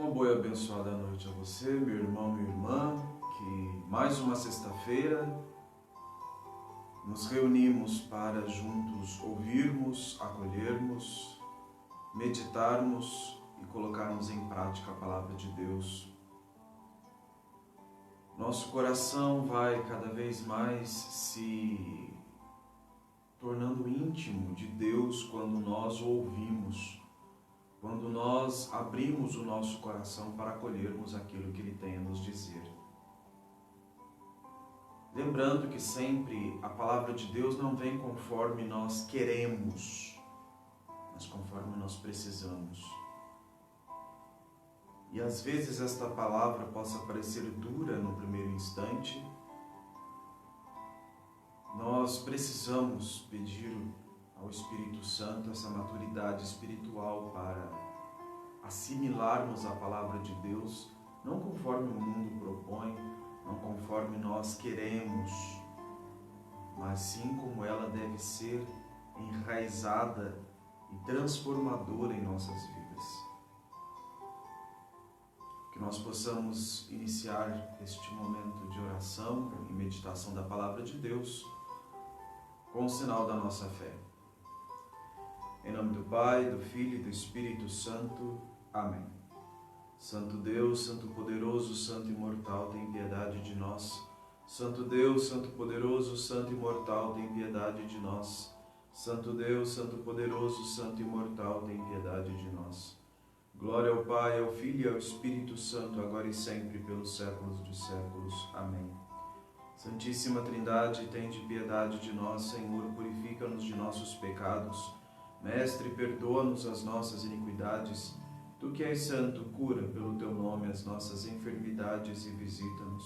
Uma boa e abençoada noite a você, meu irmão, minha irmã, que mais uma sexta-feira nos reunimos para juntos ouvirmos, acolhermos, meditarmos e colocarmos em prática a palavra de Deus. Nosso coração vai cada vez mais se tornando íntimo de Deus quando nós o ouvimos, quando nós abrimos o nosso coração para acolhermos aquilo que Ele tem a nos dizer. Lembrando que sempre a palavra de Deus não vem conforme nós queremos, mas conforme nós precisamos. E às vezes esta palavra possa parecer dura no primeiro instante. Nós precisamos pedir ao Espírito Santo essa maturidade espiritual para assimilarmos a palavra de Deus, não conforme o mundo propõe, não conforme nós queremos, mas sim como ela deve ser enraizada e transformadora em nossas vidas. Que nós possamos iniciar este momento de oração e meditação da palavra de Deus com o sinal da nossa fé. Em nome do Pai, do Filho e do Espírito Santo. Amém. Santo Deus, Santo poderoso, Santo imortal, tem piedade de nós. Santo Deus, Santo poderoso, Santo imortal, tem piedade de nós. Santo Deus, Santo poderoso, Santo imortal, tem piedade de nós. Glória ao Pai, ao Filho e ao Espírito Santo, agora e sempre, pelos séculos dos séculos. Amém. Santíssima Trindade, tende piedade de nós, Senhor, purifica-nos de nossos pecados. Mestre, perdoa-nos as nossas iniquidades. Tu que és santo, cura pelo teu nome as nossas enfermidades e visita-nos.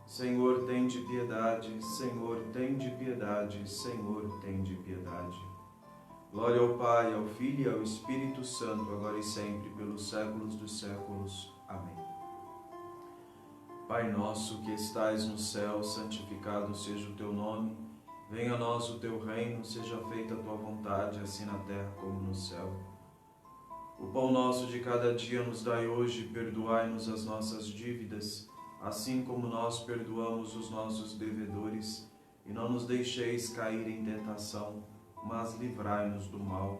Senhor, tende piedade, Senhor, tende piedade, Senhor, tende piedade. Glória ao Pai, ao Filho e ao Espírito Santo, agora e sempre, pelos séculos dos séculos. Amém. Pai nosso que estais no céu, santificado seja o teu nome. Venha a nós o teu reino, seja feita a tua vontade, assim na terra como no céu. O pão nosso de cada dia nos dai hoje, perdoai-nos as nossas dívidas, assim como nós perdoamos os nossos devedores, e não nos deixeis cair em tentação, mas livrai-nos do mal.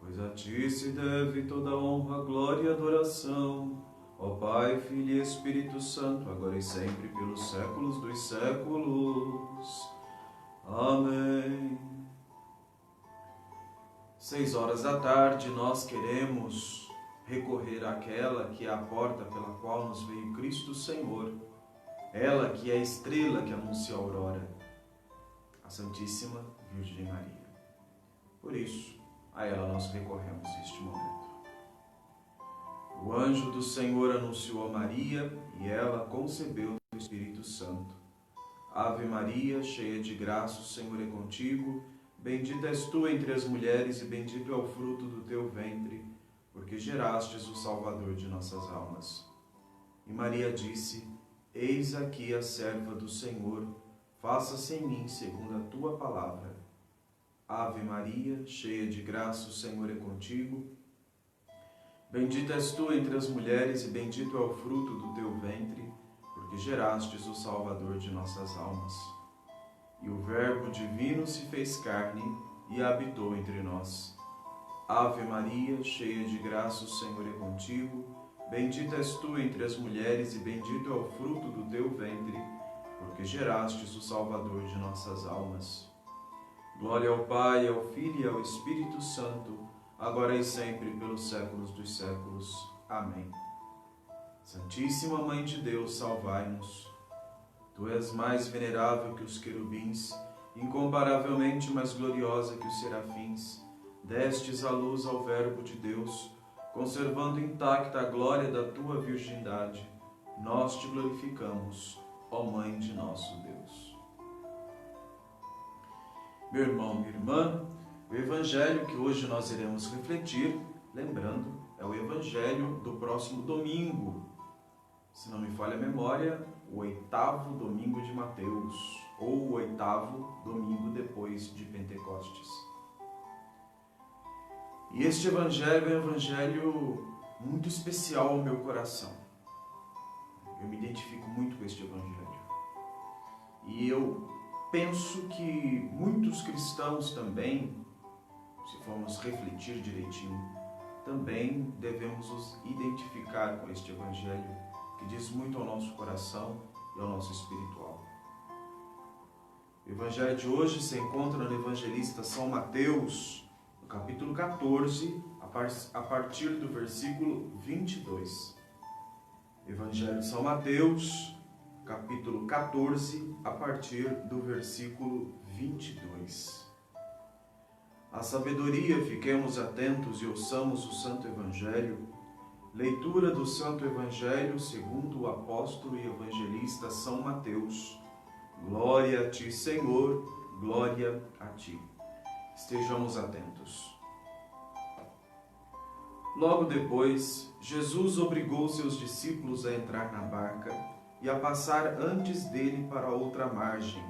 Pois a ti se deve toda a honra, glória e adoração, ó Pai, Filho e Espírito Santo, agora e sempre, pelos séculos dos séculos. Amém. 18h, nós queremos recorrer àquela que é a porta pela qual nos veio Cristo Senhor, ela que é a estrela que anuncia a aurora, a Santíssima Virgem Maria. Por isso, a ela nós recorremos neste momento. O anjo do Senhor anunciou a Maria e ela concebeu do Espírito Santo. Ave Maria, cheia de graça, o Senhor é contigo. Bendita és tu entre as mulheres e bendito é o fruto do teu ventre, porque gerastes o Salvador de nossas almas. E Maria disse: Eis aqui a serva do Senhor, faça-se em mim segundo a tua palavra. Ave Maria, cheia de graça, o Senhor é contigo. Bendita és tu entre as mulheres e bendito é o fruto do teu ventre, porque gerastes o Salvador de nossas almas. E o Verbo divino se fez carne e habitou entre nós. Ave Maria, cheia de graça, o Senhor é contigo. Bendita és tu entre as mulheres e bendito é o fruto do teu ventre, porque gerastes o Salvador de nossas almas. Glória ao Pai, ao Filho e ao Espírito Santo, agora e sempre, pelos séculos dos séculos. Amém. Santíssima Mãe de Deus, salvai-nos. Tu és mais venerável que os querubins, incomparavelmente mais gloriosa que os serafins. Destes a luz ao Verbo de Deus, conservando intacta a glória da tua virgindade. Nós te glorificamos, ó Mãe de nosso Deus. Meu irmão, minha irmã, o Evangelho que hoje nós iremos refletir, lembrando, é o Evangelho do próximo domingo. Se não me falha a memória, o 8º domingo de Mateus, ou o 8º domingo depois de Pentecostes. E este Evangelho é um Evangelho muito especial ao meu coração. Eu me identifico muito com este Evangelho. E eu penso que muitos cristãos também, se formos refletir direitinho, também devemos nos identificar com este Evangelho, que diz muito ao nosso coração e ao nosso espiritual. O Evangelho de hoje se encontra no evangelista São Mateus, no capítulo 14, a partir do versículo 22. Evangelho de São Mateus, capítulo 14, a partir do versículo 22. A sabedoria, fiquemos atentos e ouçamos o Santo Evangelho. Leitura do Santo Evangelho segundo o apóstolo e evangelista São Mateus. Glória a ti, Senhor, glória a ti. Estejamos atentos. Logo depois, Jesus obrigou seus discípulos a entrar na barca e a passar antes dele para outra margem,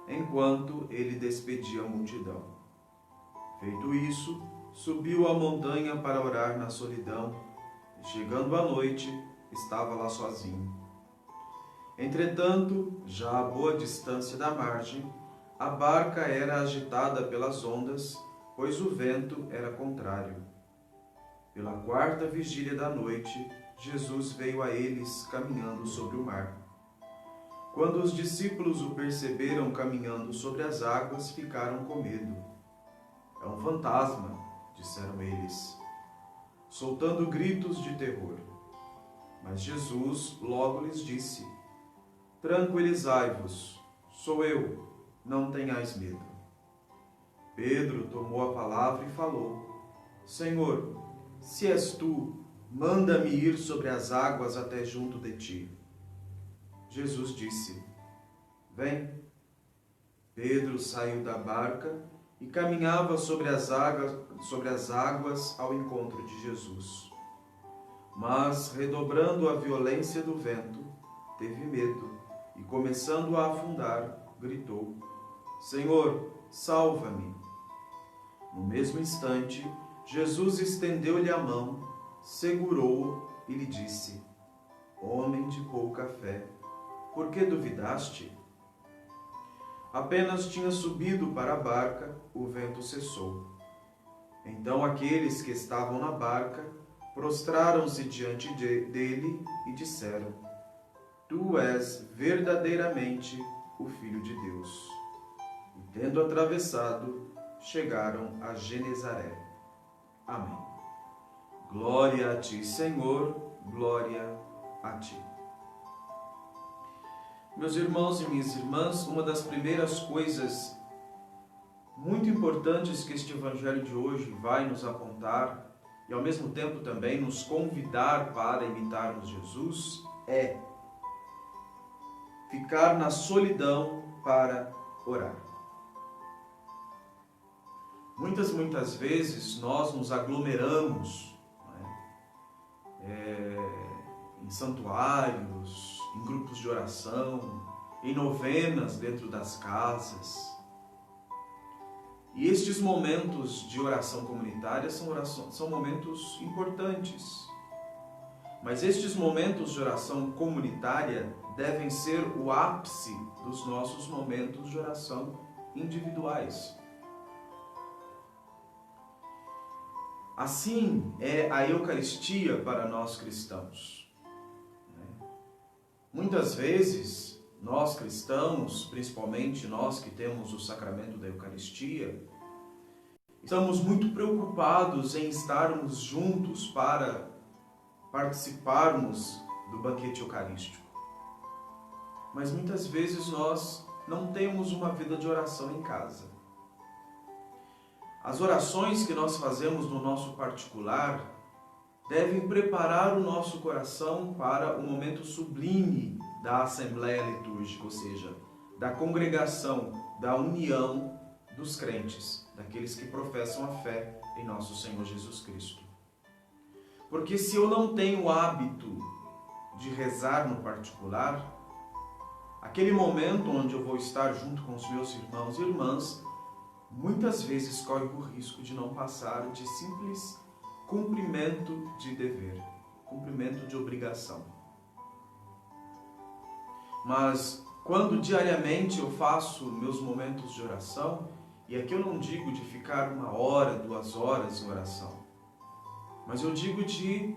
enquanto ele despedia a multidão. Feito isso, subiu a montanha para orar na solidão, e chegando à noite, estava lá sozinho. Entretanto, já a boa distância da margem, a barca era agitada pelas ondas, pois o vento era contrário. Pela quarta vigília da noite, Jesus veio a eles caminhando sobre o mar. Quando os discípulos o perceberam caminhando sobre as águas, ficaram com medo. É um fantasma, disseram eles, soltando gritos de terror. Mas Jesus logo lhes disse: tranquilizai-vos, sou eu, não tenhais medo. Pedro tomou a palavra e falou: Senhor, se és tu, manda-me ir sobre as águas até junto de ti. Jesus disse: vem. Pedro saiu da barca e caminhava sobre as águas ao encontro de Jesus. Mas, redobrando a violência do vento, teve medo e, começando a afundar, gritou: Senhor, salva-me! No mesmo instante, Jesus estendeu-lhe a mão, segurou-o e lhe disse: homem de pouca fé, por que duvidaste? Apenas tinha subido para a barca, o vento cessou. Então aqueles que estavam na barca prostraram-se diante dele e disseram: Tu és verdadeiramente o Filho de Deus. E tendo atravessado, chegaram a Genezaré. Amém. Glória a ti, Senhor, glória a ti. Meus irmãos e minhas irmãs, uma das primeiras coisas muito importantes que este Evangelho de hoje vai nos apontar e ao mesmo tempo também nos convidar para imitarmos Jesus é ficar na solidão para orar. Muitas vezes nós nos aglomeramos, em santuários, em grupos de oração, em novenas dentro das casas. E estes momentos de oração comunitária são momentos importantes. Mas estes momentos de oração comunitária devem ser o ápice dos nossos momentos de oração individuais. Assim é a Eucaristia para nós cristãos. Muitas vezes, nós cristãos, principalmente nós que temos o sacramento da Eucaristia, estamos muito preocupados em estarmos juntos para participarmos do banquete eucarístico. Mas muitas vezes nós não temos uma vida de oração em casa. As orações que nós fazemos no nosso particular devem preparar o nosso coração para o momento sublime da Assembleia Litúrgica, ou seja, da congregação, da união dos crentes, daqueles que professam a fé em nosso Senhor Jesus Cristo. Porque se eu não tenho o hábito de rezar no particular, aquele momento onde eu vou estar junto com os meus irmãos e irmãs, muitas vezes corre o risco de não passar de simples cumprimento de dever. cumprimento de obrigação. Mas quando diariamente eu faço meus momentos de oração, e aqui eu não digo de ficar 1 hora, 2 horas em oração, mas eu digo de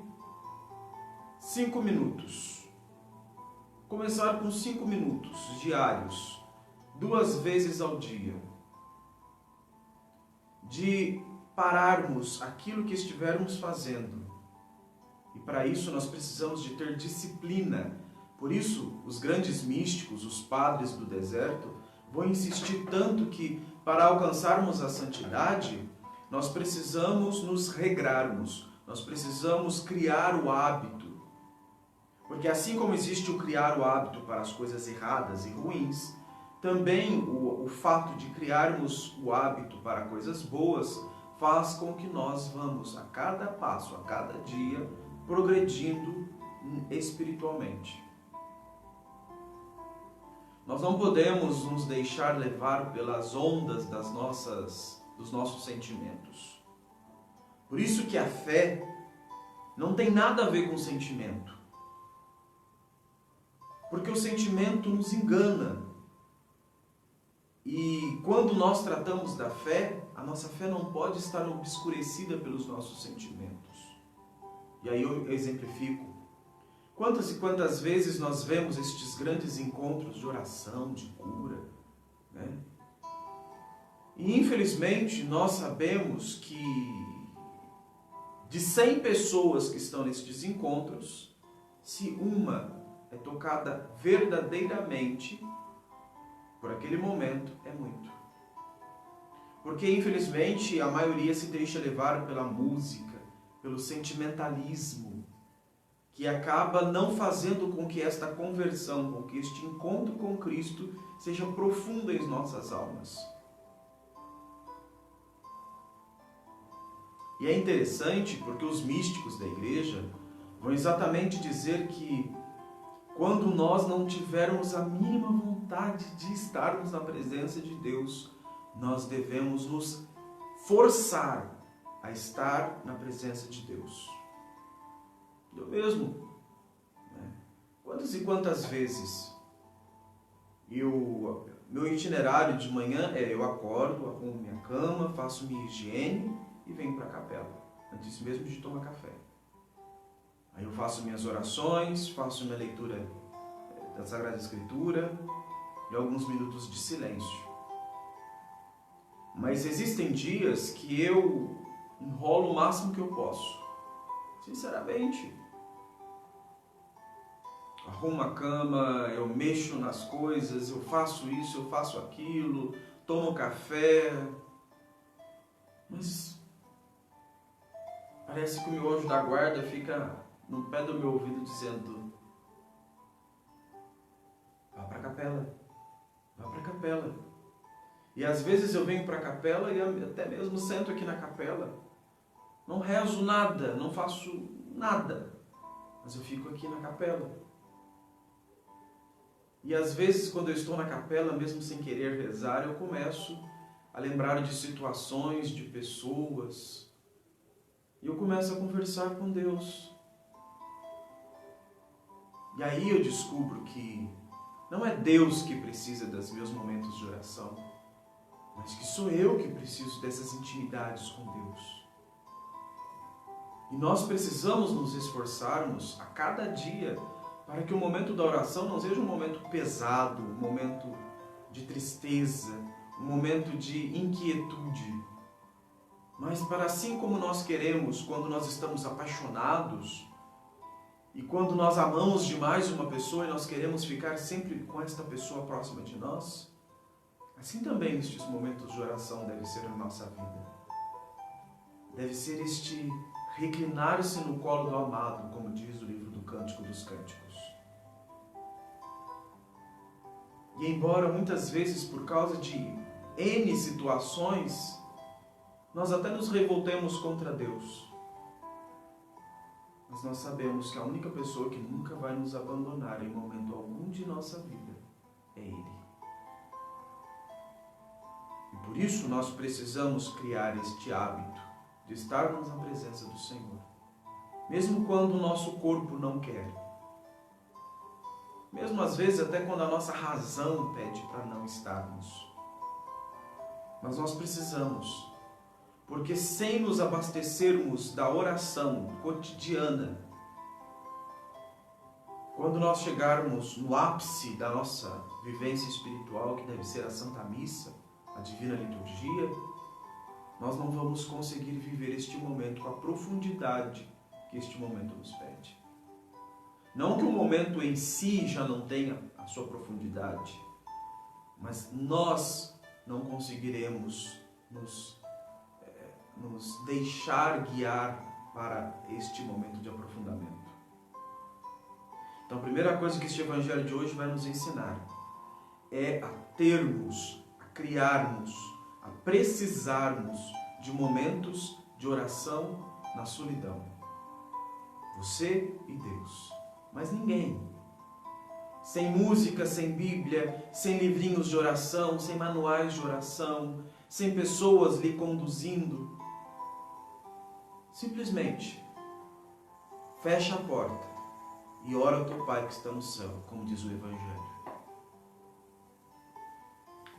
5 minutos. Começar com 5 minutos diários, 2 vezes ao dia. De pararmos aquilo que estivermos fazendo. E para isso nós precisamos de ter disciplina. Por isso, os grandes místicos, os padres do deserto, vão insistir tanto que para alcançarmos a santidade, nós precisamos nos regrarmos, nós precisamos criar o hábito. Porque assim como existe o criar o hábito para as coisas erradas e ruins, também o fato de criarmos o hábito para coisas boas faz com que nós vamos a cada passo, a cada dia, progredindo espiritualmente. Nós não podemos nos deixar levar pelas ondas dos nossos sentimentos. Por isso que a fé não tem nada a ver com sentimento. Porque o sentimento nos engana. E quando nós tratamos da fé, a nossa fé não pode estar obscurecida pelos nossos sentimentos. E aí eu exemplifico. Quantas e quantas vezes nós vemos estes grandes encontros de oração, de cura, né? E infelizmente nós sabemos que de 100 pessoas que estão nestes encontros, se uma é tocada verdadeiramente por aquele momento, é muito. Porque infelizmente a maioria se deixa levar pela música, pelo sentimentalismo, que acaba não fazendo com que esta conversão, com que este encontro com Cristo seja profundo em nossas almas. E é interessante porque os místicos da igreja vão exatamente dizer que quando nós não tivermos a mínima vontade de estarmos na presença de Deus, nós devemos nos forçar a estar na presença de Deus. Eu mesmo, né? Quantas e quantas vezes meu itinerário de manhã é eu acordo, arrumo minha cama, faço minha higiene e venho para a capela, antes mesmo de tomar café. Aí eu faço minhas orações, faço minha leitura da Sagrada Escritura e alguns minutos de silêncio. Mas existem dias que eu enrolo o máximo que eu posso. Sinceramente. Arrumo a cama, eu mexo nas coisas, eu faço isso, eu faço aquilo, tomo café. Mas parece que o meu anjo da guarda fica no pé do meu ouvido dizendo: vá para a capela, vá para a capela. E às vezes eu venho para a capela e até mesmo sento aqui na capela. Não rezo nada, não faço nada, mas eu fico aqui na capela. E às vezes quando eu estou na capela, mesmo sem querer rezar, eu começo a lembrar de situações, de pessoas. E eu começo a conversar com Deus. E aí eu descubro que não é Deus que precisa dos meus momentos de oração, mas que sou eu que preciso dessas intimidades com Deus. E nós precisamos nos esforçarmos a cada dia para que o momento da oração não seja um momento pesado, um momento de tristeza, um momento de inquietude. Mas para assim como nós queremos, quando nós estamos apaixonados, e quando nós amamos demais uma pessoa e nós queremos ficar sempre com esta pessoa próxima de nós, assim também estes momentos de oração devem ser na nossa vida. Deve ser este reclinar-se no colo do amado, como diz o livro do Cântico dos Cânticos. E embora muitas vezes por causa de N situações, nós até nos revoltemos contra Deus, mas nós sabemos que a única pessoa que nunca vai nos abandonar em momento algum de nossa vida é Ele. E por isso nós precisamos criar este hábito de estarmos na presença do Senhor. mesmo quando o nosso corpo não quer. Mesmo às vezes até quando a nossa razão pede para não estarmos. Mas nós precisamos, porque sem nos abastecermos da oração cotidiana, quando nós chegarmos no ápice da nossa vivência espiritual, que deve ser a Santa Missa, a Divina Liturgia, nós não vamos conseguir viver este momento com a profundidade que este momento nos pede. Não que o momento em si já não tenha a sua profundidade, mas nós não conseguiremos nos deixar guiar para este momento de aprofundamento. Então, a primeira coisa que este Evangelho de hoje vai nos ensinar é a termos, a criarmos, a precisarmos de momentos de oração na solidão. Você e Deus, mas ninguém. Sem música, sem Bíblia, sem livrinhos de oração, sem manuais de oração, sem pessoas lhe conduzindo. Simplesmente, fecha a porta e ora ao teu Pai que está no céu, como diz o Evangelho.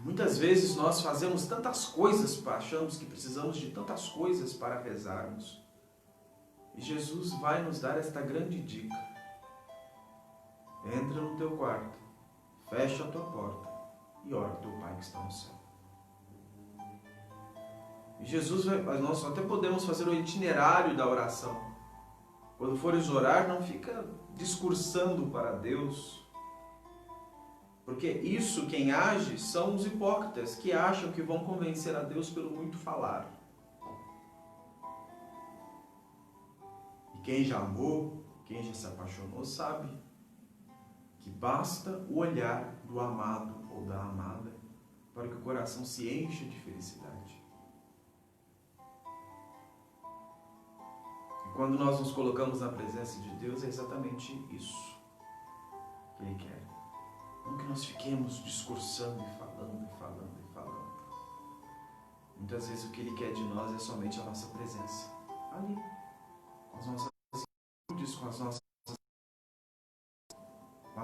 Muitas vezes nós fazemos tantas coisas, achamos que precisamos de tantas coisas para rezarmos. E Jesus vai nos dar esta grande dica. Entra no teu quarto, fecha a tua porta e ora ao teu Pai que está no céu. E Jesus nós até podemos fazer o itinerário da oração. Quando fores orar, não fica discursando para Deus. Porque isso, quem age, são os hipócritas que acham que vão convencer a Deus pelo muito falar. E quem já amou, quem já se apaixonou, sabe que basta o olhar do amado ou da amada para que o coração se encha de felicidade. E quando nós nos colocamos na presença de Deus, é exatamente isso que Ele quer. Não que nós fiquemos discursando e falando e falando e falando. Muitas vezes o que Ele quer de nós é somente a nossa presença. Ali, com as nossas atitudes, com as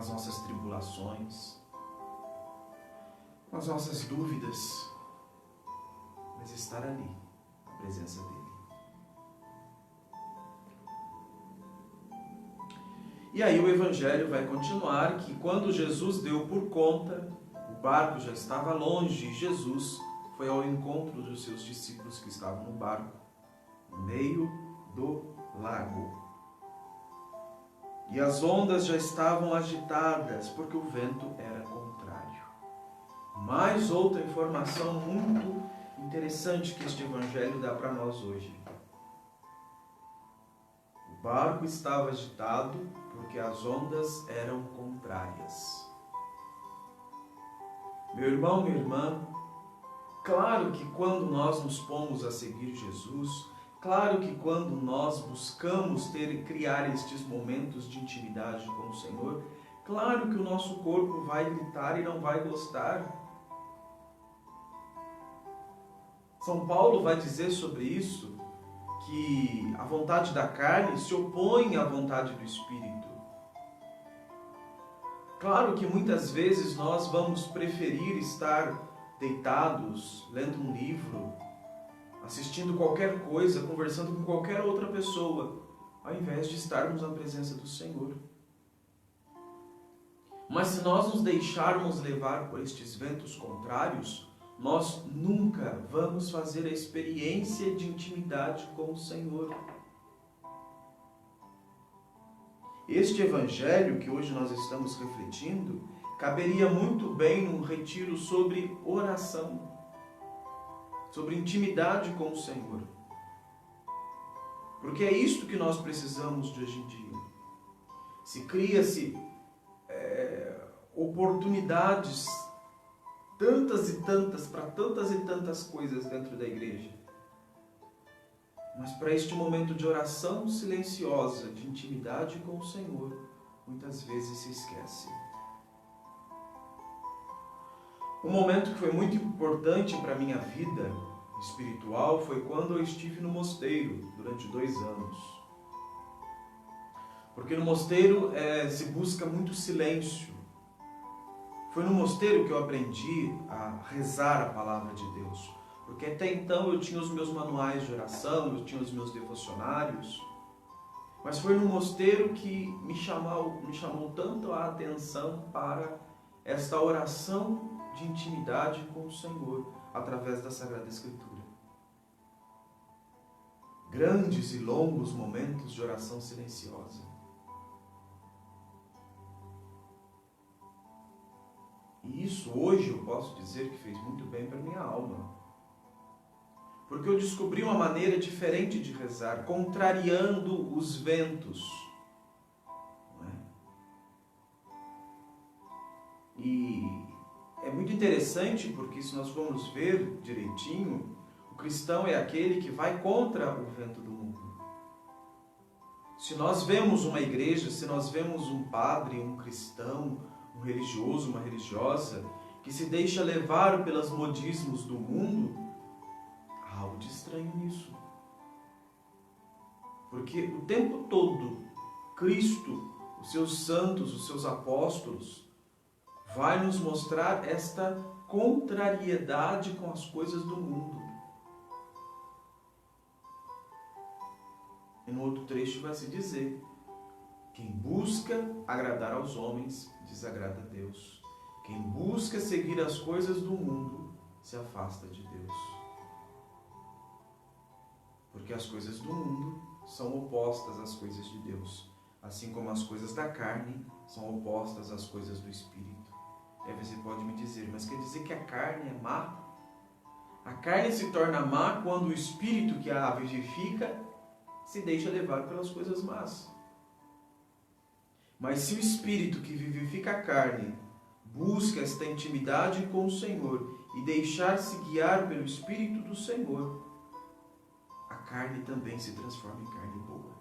nossas tribulações, com as nossas dúvidas, mas estar ali, na presença dEle. E aí o Evangelho vai continuar que quando Jesus deu por conta, o barco já estava longe e Jesus foi ao encontro dos seus discípulos que estavam no barco, no meio do lago. E as ondas já estavam agitadas porque o vento era contrário. Mais outra informação muito interessante que este Evangelho dá para nós hoje. O barco estava agitado porque as ondas eram contrárias. Meu irmão, minha irmã, claro que quando nós nos pomos a seguir Jesus, claro que quando nós buscamos criar estes momentos de intimidade com o Senhor, claro que o nosso corpo vai gritar e não vai gostar. São Paulo vai dizer sobre isso, que a vontade da carne se opõe à vontade do Espírito. Claro que muitas vezes nós vamos preferir estar deitados, lendo um livro, assistindo qualquer coisa, conversando com qualquer outra pessoa, ao invés de estarmos na presença do Senhor. Mas se nós nos deixarmos levar por estes ventos contrários, nós nunca vamos fazer a experiência de intimidade com o Senhor. Este Evangelho que hoje nós estamos refletindo, caberia muito bem num retiro sobre oração, sobre intimidade com o Senhor. Porque é isto que nós precisamos de hoje em dia. Se cria-se oportunidades tantas e tantas, para tantas e tantas coisas dentro da igreja. Mas para este momento de oração silenciosa, de intimidade com o Senhor, muitas vezes se esquece. Um momento que foi muito importante para a minha vida espiritual foi quando eu estive no mosteiro durante 2 anos. Porque no mosteiro se busca muito silêncio. Foi no mosteiro que eu aprendi a rezar a palavra de Deus. Porque até então eu tinha os meus manuais de oração, eu tinha os meus devocionários. Mas foi no mosteiro que me chamou tanto a atenção para esta oração de intimidade com o Senhor, através da Sagrada Escritura. Grandes e longos momentos de oração silenciosa. E isso hoje eu posso dizer que fez muito bem para minha alma. Porque eu descobri uma maneira diferente de rezar, contrariando os ventos. Não é? E é muito interessante porque, se nós formos ver direitinho, o cristão é aquele que vai contra o vento do mundo. Se nós vemos uma igreja, se nós vemos um padre, um cristão, um religioso, uma religiosa, que se deixa levar pelos modismos do mundo, há algo de estranho nisso. Porque o tempo todo, Cristo, os seus santos, os seus apóstolos, vai nos mostrar esta contrariedade com as coisas do mundo. E no outro trecho vai se dizer: quem busca agradar aos homens, desagrada a Deus. Quem busca seguir as coisas do mundo, se afasta de Deus. Porque as coisas do mundo são opostas às coisas de Deus, assim como as coisas da carne são opostas às coisas do Espírito. Aí você pode me dizer, mas quer dizer que a carne é má? A carne se torna má quando o Espírito que a vivifica se deixa levar pelas coisas más. Mas se o Espírito que vivifica a carne busca esta intimidade com o Senhor e deixar-se guiar pelo Espírito do Senhor, a carne também se transforma em carne boa.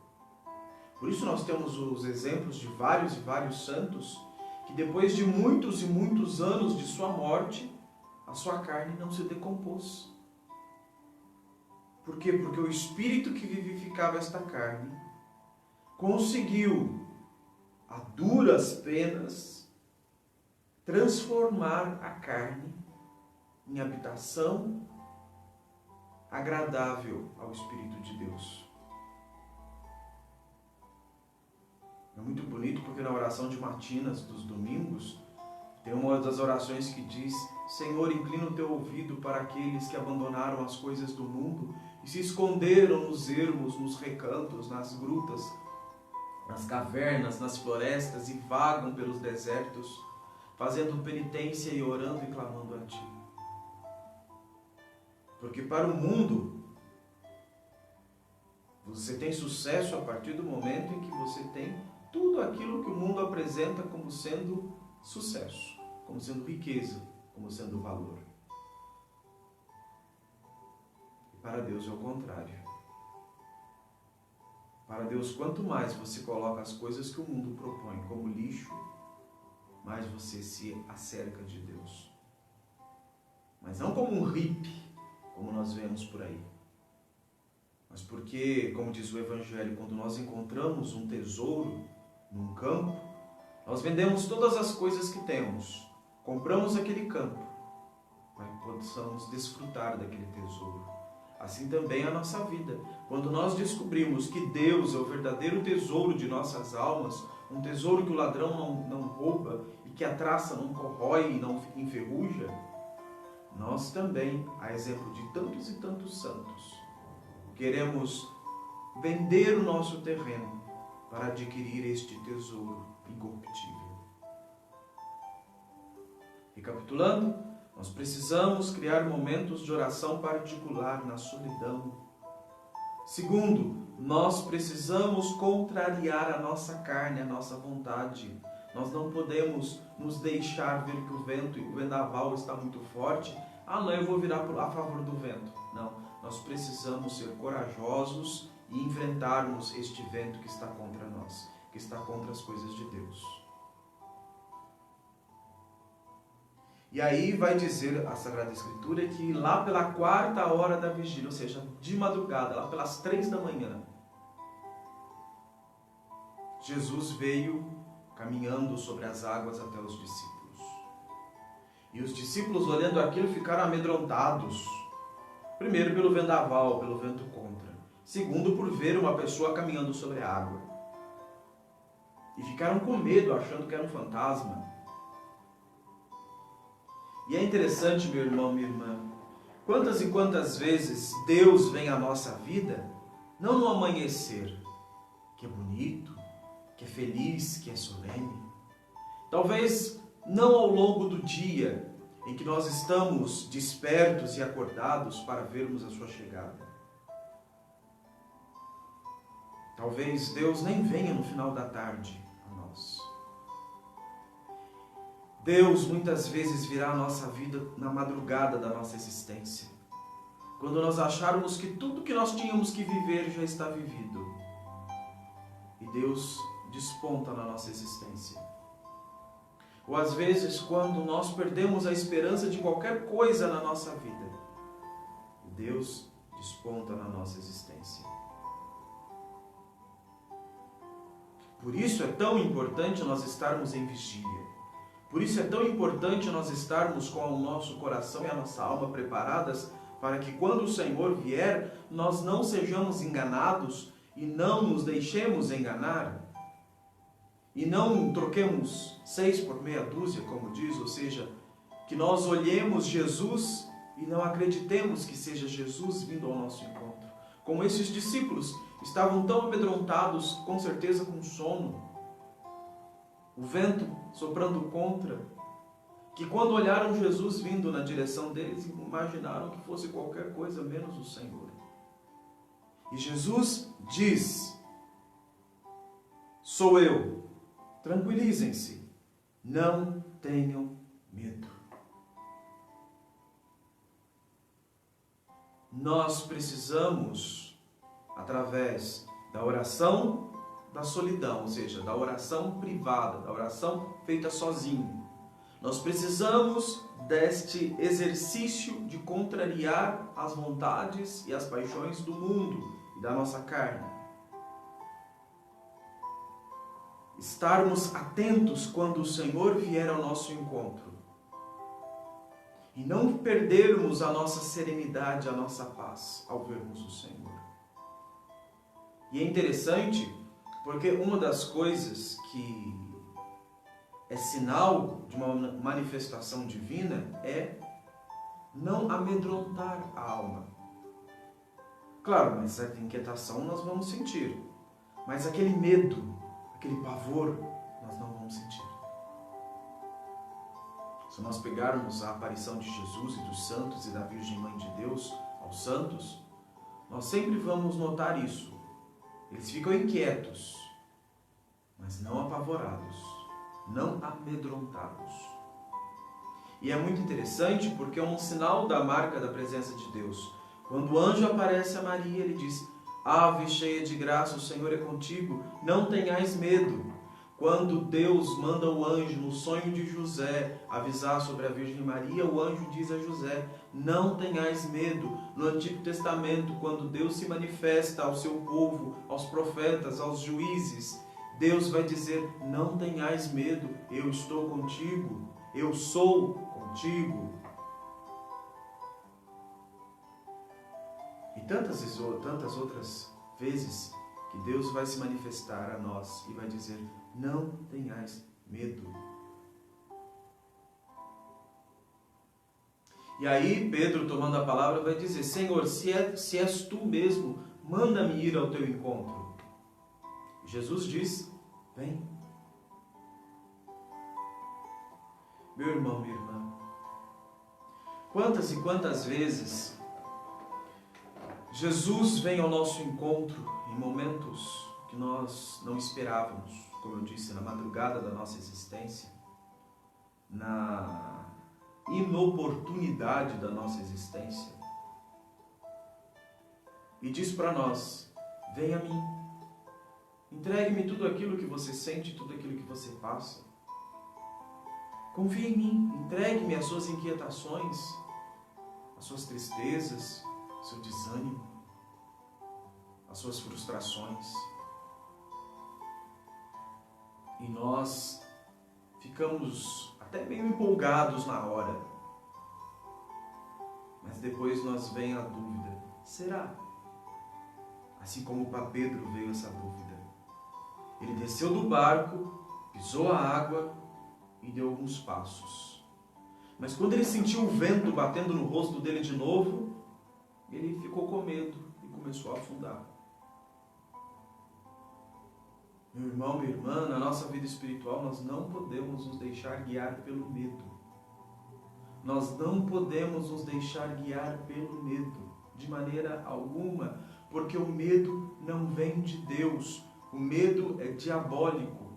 Por isso nós temos os exemplos de vários e vários santos que depois de muitos e muitos anos de sua morte, a sua carne não se decompôs. Por quê? Porque o Espírito que vivificava esta carne conseguiu, a duras penas, transformar a carne em habitação agradável ao Espírito de Deus. É muito bonito porque na oração de matinas dos domingos, tem uma das orações que diz: Senhor, inclina o teu ouvido para aqueles que abandonaram as coisas do mundo e se esconderam nos ermos, nos recantos, nas grutas, nas cavernas, nas florestas e vagam pelos desertos, fazendo penitência e orando e clamando a Ti. Porque para o mundo, você tem sucesso a partir do momento em que você tem tudo aquilo que o mundo apresenta como sendo sucesso, como sendo riqueza, como sendo valor. E para Deus é o contrário. Para Deus, quanto mais você coloca as coisas que o mundo propõe como lixo, mais você se acerca de Deus. Mas não como um hippie, como nós vemos por aí. Mas porque, como diz o Evangelho, quando nós encontramos um tesouro num campo, nós vendemos todas as coisas que temos, compramos aquele campo, para que possamos desfrutar daquele tesouro. Assim também é a nossa vida. Quando nós descobrimos que Deus é o verdadeiro tesouro de nossas almas, um tesouro que o ladrão não rouba e que a traça não corrói e não enferruja, nós também, a exemplo de tantos e tantos santos, queremos vender o nosso terreno para adquirir este tesouro incorruptível. Recapitulando, nós precisamos criar momentos de oração particular na solidão. Segundo, nós precisamos contrariar a nossa carne, a nossa vontade. Nós não podemos nos deixar ver que o vento e o vendaval está muito forte. Não, eu vou virar a favor do vento. Não, nós precisamos ser corajosos e enfrentarmos este vento que está contra nós, que está contra as coisas de Deus. E aí vai dizer a Sagrada Escritura que lá pela 4ª da vigília, ou seja, de madrugada, lá pelas 3 da manhã, Jesus veio caminhando sobre as águas até os discípulos. E os discípulos, olhando aquilo, ficaram amedrontados. Primeiro, pelo vendaval, pelo vento contra. Segundo, por ver uma pessoa caminhando sobre a água. E ficaram com medo, achando que era um fantasma. E é interessante, meu irmão, minha irmã, quantas e quantas vezes Deus vem à nossa vida, não no amanhecer, que é bonito, que é feliz, que é solene. Talvez não ao longo do dia, em que nós estamos despertos e acordados para vermos a sua chegada. Talvez Deus nem venha no final da tarde a nós. Deus muitas vezes virá à nossa vida na madrugada da nossa existência, quando nós acharmos que tudo que nós tínhamos que viver já está vivido. E Deus desponta na nossa existência. Ou às vezes quando nós perdemos a esperança de qualquer coisa na nossa vida, Deus desponta na nossa existência. Por isso é tão importante nós estarmos em vigília. Por isso é tão importante nós estarmos com o nosso coração e a nossa alma preparadas para que quando o Senhor vier, nós não sejamos enganados e não nos deixemos enganar. E não troquemos 6 por meia dúzia, como diz, ou seja, que nós olhemos Jesus e não acreditemos que seja Jesus vindo ao nosso encontro. Como esses discípulos estavam tão amedrontados, com certeza com sono, o vento soprando contra, que quando olharam Jesus vindo na direção deles, imaginaram que fosse qualquer coisa menos o Senhor. E Jesus diz: sou eu. Tranquilizem-se, não tenham medo. Nós precisamos, através da oração da solidão, ou seja, da oração privada, da oração feita sozinho, nós precisamos deste exercício de contrariar as vontades e as paixões do mundo e da nossa carne. Estarmos atentos quando o Senhor vier ao nosso encontro. E não perdermos a nossa serenidade, a nossa paz ao vermos o Senhor. E é interessante porque uma das coisas que é sinal de uma manifestação divina é não amedrontar a alma. Claro, mas certa inquietação nós vamos sentir. Mas aquele medo, aquele pavor, nós não vamos sentir. Se nós pegarmos a aparição de Jesus e dos santos e da Virgem Mãe de Deus aos santos, nós sempre vamos notar isso. Eles ficam inquietos, mas não apavorados, não amedrontados. E é muito interessante porque é um sinal da marca da presença de Deus. Quando o anjo aparece a Maria, ele diz: Ave cheia de graça, o Senhor é contigo, não tenhais medo. Quando Deus manda o anjo no sonho de José avisar sobre a Virgem Maria, o anjo diz a José: não tenhais medo. No Antigo Testamento, quando Deus se manifesta ao seu povo, aos profetas, aos juízes, Deus vai dizer: não tenhais medo, eu estou contigo, eu sou contigo. E tantas outras vezes que Deus vai se manifestar a nós e vai dizer: não tenhais medo. E aí Pedro, tomando a palavra, vai dizer: Senhor, se és tu mesmo, manda-me ir ao teu encontro. Jesus diz: vem. Meu irmão, minha irmã, quantas e quantas vezes Jesus vem ao nosso encontro em momentos que nós não esperávamos, como eu disse, na madrugada da nossa existência, na inoportunidade da nossa existência, e diz para nós: vem a mim, entregue-me tudo aquilo que você sente, tudo aquilo que você passa, confie em mim, entregue-me as suas inquietações, as suas tristezas, seu desânimo, as suas frustrações. e nós ficamos até meio empolgados na hora, mas depois nós vem a dúvida: será? Assim como para Pedro veio essa dúvida. Ele desceu do barco, pisou a água e deu alguns passos. Mas quando ele sentiu o vento batendo no rosto dele de novo, ele ficou com medo e começou a afundar. Meu irmão, minha irmã, na nossa vida espiritual nós não podemos nos deixar guiar pelo medo. Nós não podemos nos deixar guiar pelo medo, de maneira alguma, porque o medo não vem de Deus. O medo é diabólico.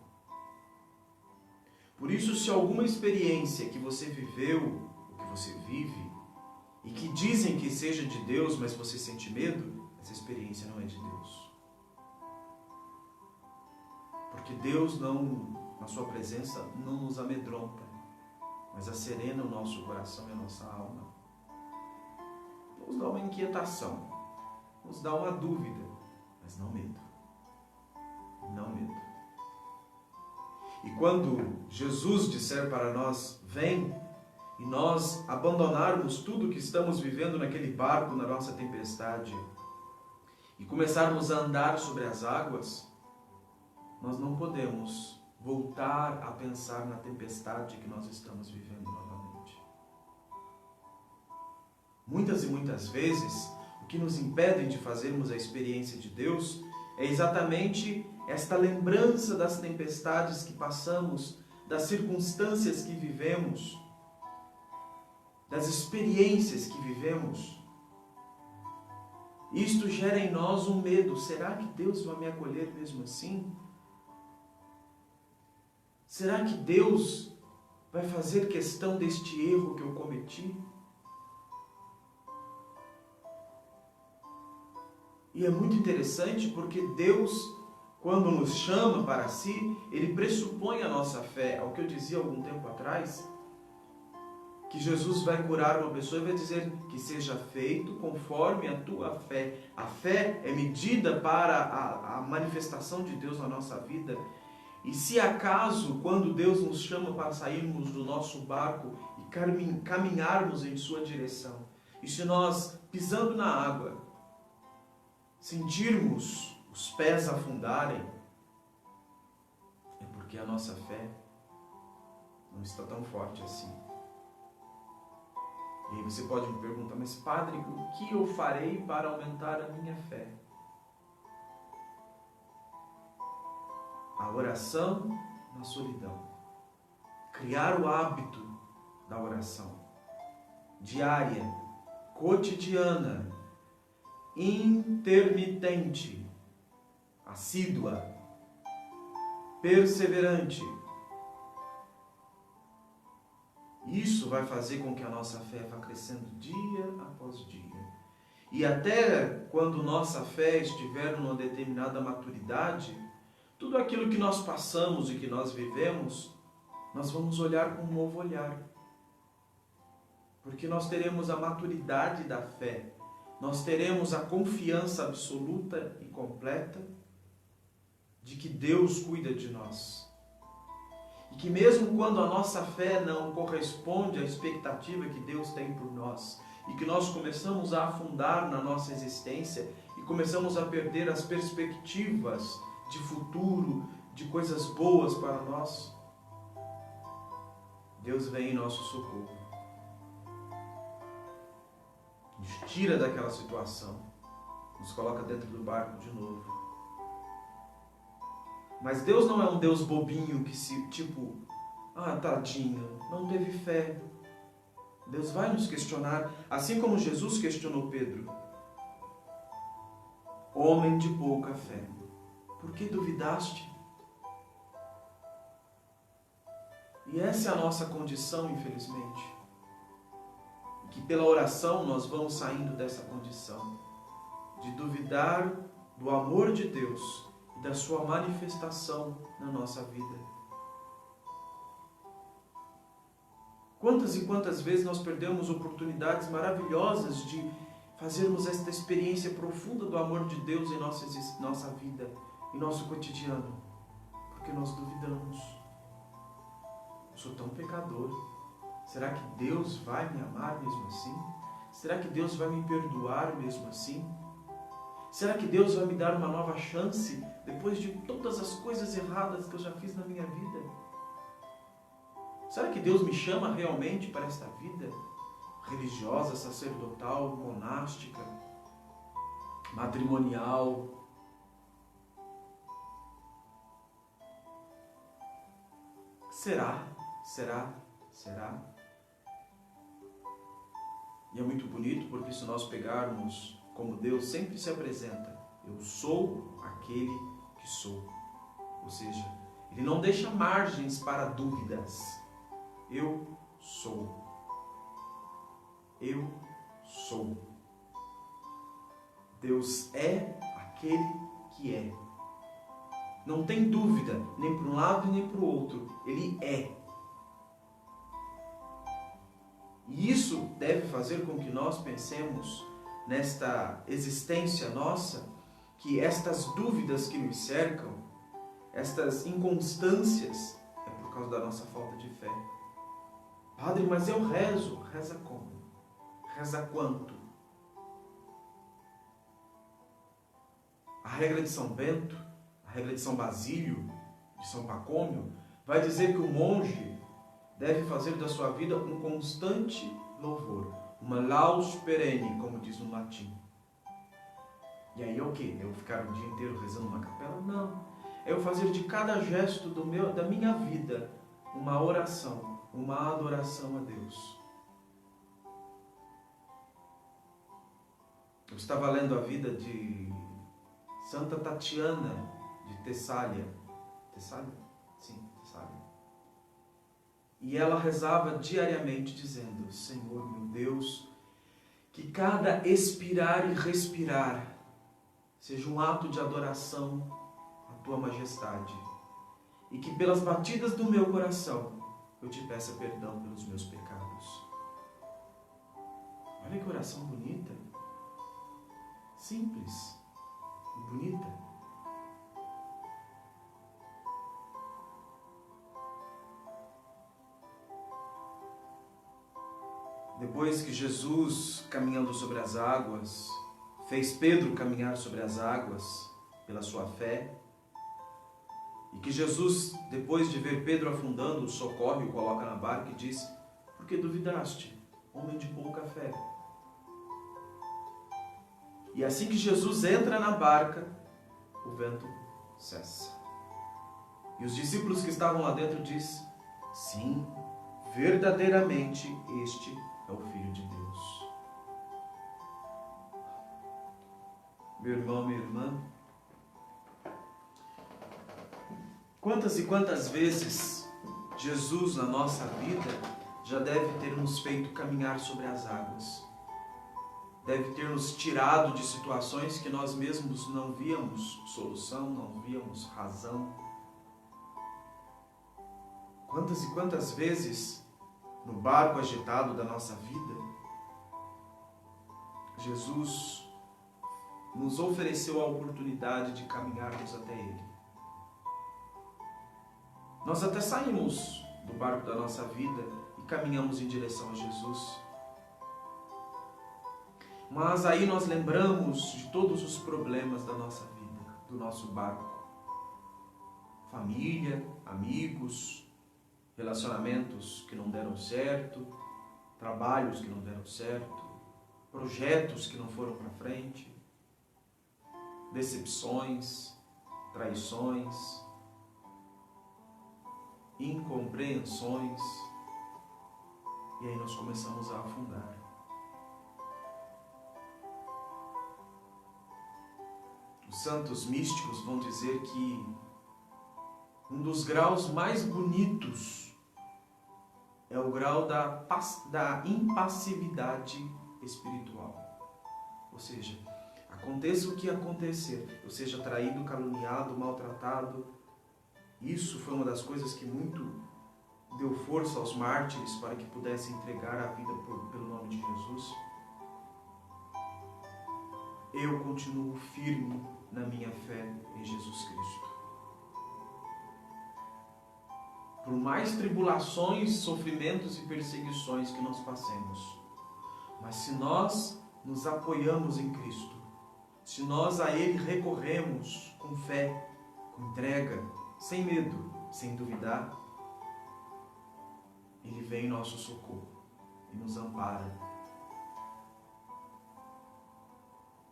Por isso, se alguma experiência que você viveu, ou que você vive, e que dizem que seja de Deus, mas você sente medo, essa experiência não é de Deus. Porque Deus não, na sua presença, não nos amedronta, mas acerena o nosso coração e a nossa alma. Nos dá uma inquietação, nos dá uma dúvida, mas não medo. Não medo. E quando Jesus disser para nós, vem, e nós abandonarmos tudo que estamos vivendo naquele barco, na nossa tempestade, e começarmos a andar sobre as águas, nós não podemos voltar a pensar na tempestade que nós estamos vivendo novamente. Muitas e muitas vezes, o que nos impede de fazermos a experiência de Deus é exatamente esta lembrança das tempestades que passamos, das circunstâncias que vivemos, das experiências que vivemos. Isto gera em nós um medo. Será que Deus vai me acolher mesmo assim? Será que Deus vai fazer questão deste erro que eu cometi? E é muito interessante porque Deus, quando nos chama para si, Ele pressupõe a nossa fé. É o que eu dizia algum tempo atrás, que Jesus vai curar uma pessoa e vai dizer que seja feito conforme a tua fé. A fé é medida para a manifestação de Deus na nossa vida. E se acaso, quando Deus nos chama para sairmos do nosso barco e caminharmos em sua direção, e se nós, pisando na água, sentirmos os pés afundarem, é porque a nossa fé não está tão forte assim. E aí você pode me perguntar: mas padre, o que eu farei para aumentar a minha fé? A oração na solidão. Criar o hábito da oração. Diária, cotidiana, intermitente, assídua, perseverante. Isso vai fazer com que a nossa fé vá crescendo dia após dia. E até quando nossa fé estiver numa determinada maturidade, tudo aquilo que nós passamos e que nós vivemos, nós vamos olhar com um novo olhar. Porque nós teremos a maturidade da fé, nós teremos a confiança absoluta e completa de que Deus cuida de nós. E que mesmo quando a nossa fé não corresponde à expectativa que Deus tem por nós, e que nós começamos a afundar na nossa existência e começamos a perder as perspectivas de futuro, de coisas boas para nós, Deus vem em nosso socorro. Nos tira daquela situação, nos coloca dentro do barco de novo. Mas Deus não é um Deus bobinho que tadinho, não teve fé. Deus vai nos questionar, assim como Jesus questionou Pedro. Homem de pouca fé, por que duvidaste? E essa é a nossa condição, infelizmente. E que pela oração nós vamos saindo dessa condição de duvidar do amor de Deus e da sua manifestação na nossa vida. Quantas e quantas vezes nós perdemos oportunidades maravilhosas de fazermos esta experiência profunda do amor de Deus em nossa vida, em nosso cotidiano, Porque nós duvidamos. Eu sou tão pecador. Será que Deus vai me amar mesmo assim? Será que Deus vai me perdoar mesmo assim? Será que Deus vai me dar uma nova chance depois de todas as coisas erradas que eu já fiz na minha vida? Será que Deus me chama realmente para esta vida religiosa, sacerdotal, monástica, matrimonial? Será? Será? Será? E é muito bonito porque se nós pegarmos como Deus sempre se apresenta, eu sou aquele que sou. Ou seja, Ele não deixa margens para dúvidas. Eu sou. Eu sou. Deus é aquele que é. Não tem dúvida, nem para um lado nem para o outro. Ele é. E isso deve fazer com que nós pensemos nesta existência nossa, que estas dúvidas que nos cercam, estas inconstâncias, é por causa da nossa falta de fé. Padre, mas eu rezo. Reza como? Reza quanto? A regra de São Bento, a regra de São Basílio, de São Pacômio, vai dizer que o monge deve fazer da sua vida um constante louvor, uma laus perene, como diz no latim. E aí é o quê? Eu ficar o dia inteiro rezando uma capela? Não. É eu fazer de cada gesto da minha vida uma oração, uma adoração a Deus. Eu estava lendo a vida de Santa Tatiana de Tessália. Tessália? Sim, Tessália. E ela rezava diariamente dizendo: Senhor meu Deus, que cada expirar e respirar seja um ato de adoração à Tua Majestade. E que pelas batidas do meu coração eu te peça perdão pelos meus pecados. Olha que oração bonita. Simples e bonita. Depois que Jesus, caminhando sobre as águas, fez Pedro caminhar sobre as águas pela sua fé, e que Jesus, depois de ver Pedro afundando, o socorre, o coloca na barca e diz: por que duvidaste, homem de pouca fé? E assim que Jesus entra na barca, o vento cessa. E os discípulos que estavam lá dentro dizem: sim, verdadeiramente este é o Filho de Deus. Meu irmão, minha irmã, quantas e quantas vezes Jesus na nossa vida já deve ter nos feito caminhar sobre as águas, deve ter nos tirado de situações que nós mesmos não víamos solução, não víamos razão. Quantas e quantas vezes no barco agitado da nossa vida, Jesus nos ofereceu a oportunidade de caminharmos até Ele. Nós até saímos do barco da nossa vida e caminhamos em direção a Jesus. Mas aí nós lembramos de todos os problemas da nossa vida, do nosso barco. Família, amigos, relacionamentos que não deram certo, trabalhos que não deram certo, projetos que não foram para frente, decepções, traições, incompreensões, e aí nós começamos a afundar. Os santos místicos vão dizer que um dos graus mais bonitos é o grau da impassividade espiritual. Ou seja, aconteça o que acontecer, eu seja traído, caluniado, maltratado. Isso foi uma das coisas que muito deu força aos mártires para que pudessem entregar a vida pelo nome de Jesus. Eu continuo firme na minha fé em Jesus Cristo. por mais tribulações, sofrimentos e perseguições que nós passemos. Mas se nós nos apoiamos em Cristo, se nós a Ele recorremos com fé, com entrega, sem medo, sem duvidar, Ele vem em nosso socorro e nos ampara.